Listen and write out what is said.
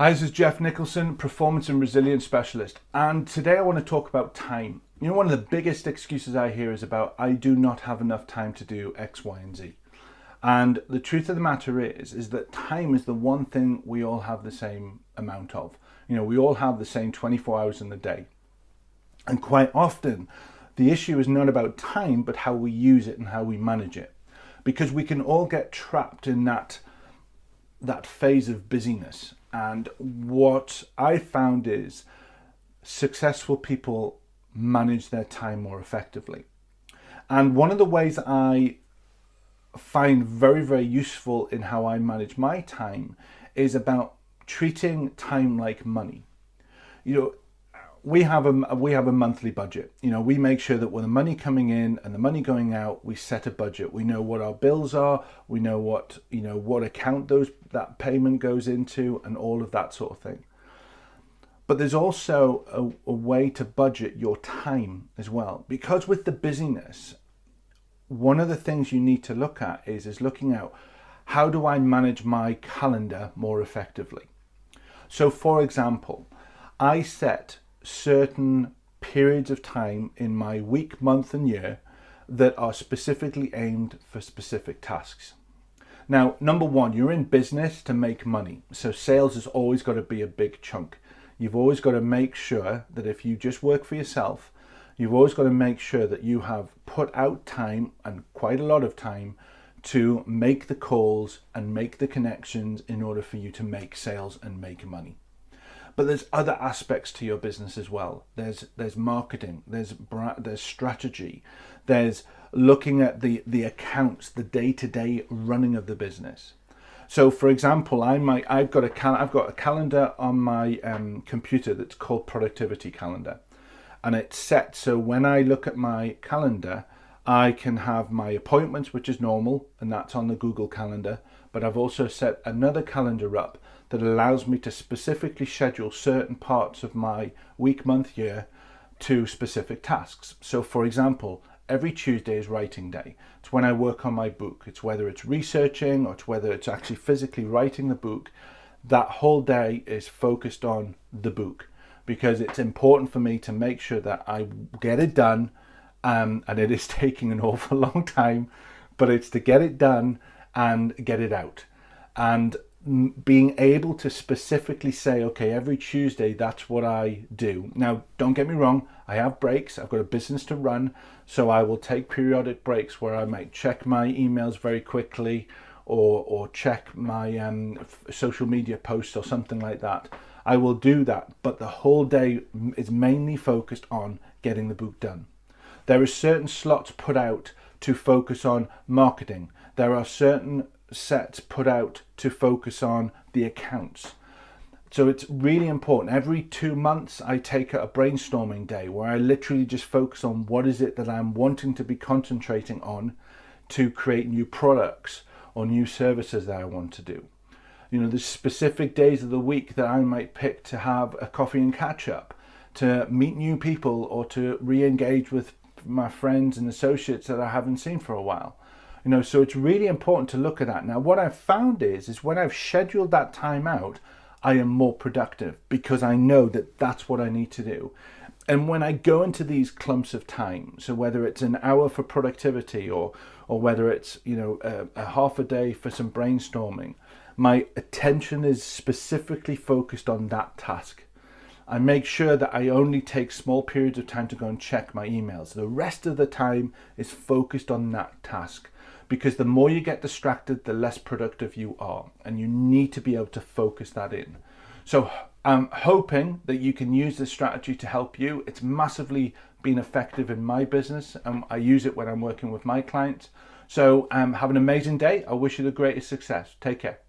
Hi, this is Jeff Nicholson, Performance and Resilience Specialist, and today I want to talk about time. You know, one of the biggest excuses I hear is about, I do not have enough time to do X, Y, and Z. And the truth of the matter is that time is the one thing we all have the same amount of. You know, we all have the same 24 hours in the day. And quite often, the issue is not about time, but how we use it and how we manage it. Because we can all get trapped in that phase of busyness. And what I found is successful people manage their time more effectively. And one of the ways I find very, very useful in how I manage my time is about treating time like money. You know, we have a monthly budget. You know, we make sure that when the money coming in and the money going out, we set a budget. We know what our bills are. We know what account that payment goes into, and all of that sort of thing. But there's also a way to budget your time as well, because with the busyness, one of the things you need to look at is looking at, how do I manage my calendar more effectively? So, for example, I set certain periods of time in my week, month, and year that are specifically aimed for specific tasks. Now, number one, you're in business to make money. So sales has always got to be a big chunk. You've always got to make sure that if you just work for yourself, you've always got to make sure that you have put out time, and quite a lot of time, to make the calls and make the connections in order for you to make sales and make money. But there's other aspects to your business as well. There's marketing, there's strategy, there's looking at the accounts, the day-to-day running of the business. So, for example, I've got a calendar on my computer that's called Productivity Calendar, and it's set so when I look at my calendar, I can have my appointments, which is normal, and that's on the Google Calendar. But I've also set another calendar up that allows me to specifically schedule certain parts of my week, month, year to specific tasks. So, for example, every Tuesday is writing day. It's when I work on my book. It's whether it's researching or it's whether it's actually physically writing the book. That whole day is focused on the book, because it's important for me to make sure that I get it done. And it is taking an awful long time, but it's to get it done and get it out. And being able to specifically say, okay, every Tuesday, that's what I do. Now, don't get me wrong, I have breaks. I've got a business to run, so I will take periodic breaks where I might check my emails very quickly, or check my social media posts or something like that. I will do that, but the whole day is mainly focused on getting the book done. There are certain slots put out to focus on marketing. There are certain sets put out to focus on the accounts. So it's really important. Every 2 months, I take a brainstorming day where I literally just focus on what is it that I'm wanting to be concentrating on to create new products or new services that I want to do. You know, there's specific days of the week that I might pick to have a coffee and catch up, to meet new people, or to re-engage with my friends and associates that I haven't seen for a while. You know, so it's really important to look at that. Now, what I've found is when I've scheduled that time out, I am more productive, because I know that that's what I need to do. And when I go into these clumps of time, so whether it's an hour for productivity or whether it's, you know, a half a day for some brainstorming, my attention is specifically focused on that task. I make sure that I only take small periods of time to go and check my emails. The rest of the time is focused on that task, because the more you get distracted, the less productive you are, and you need to be able to focus that in. So I'm hoping that you can use this strategy to help you. It's massively been effective in my business, and I use it when I'm working with my clients. So have an amazing day. I wish you the greatest success. Take care.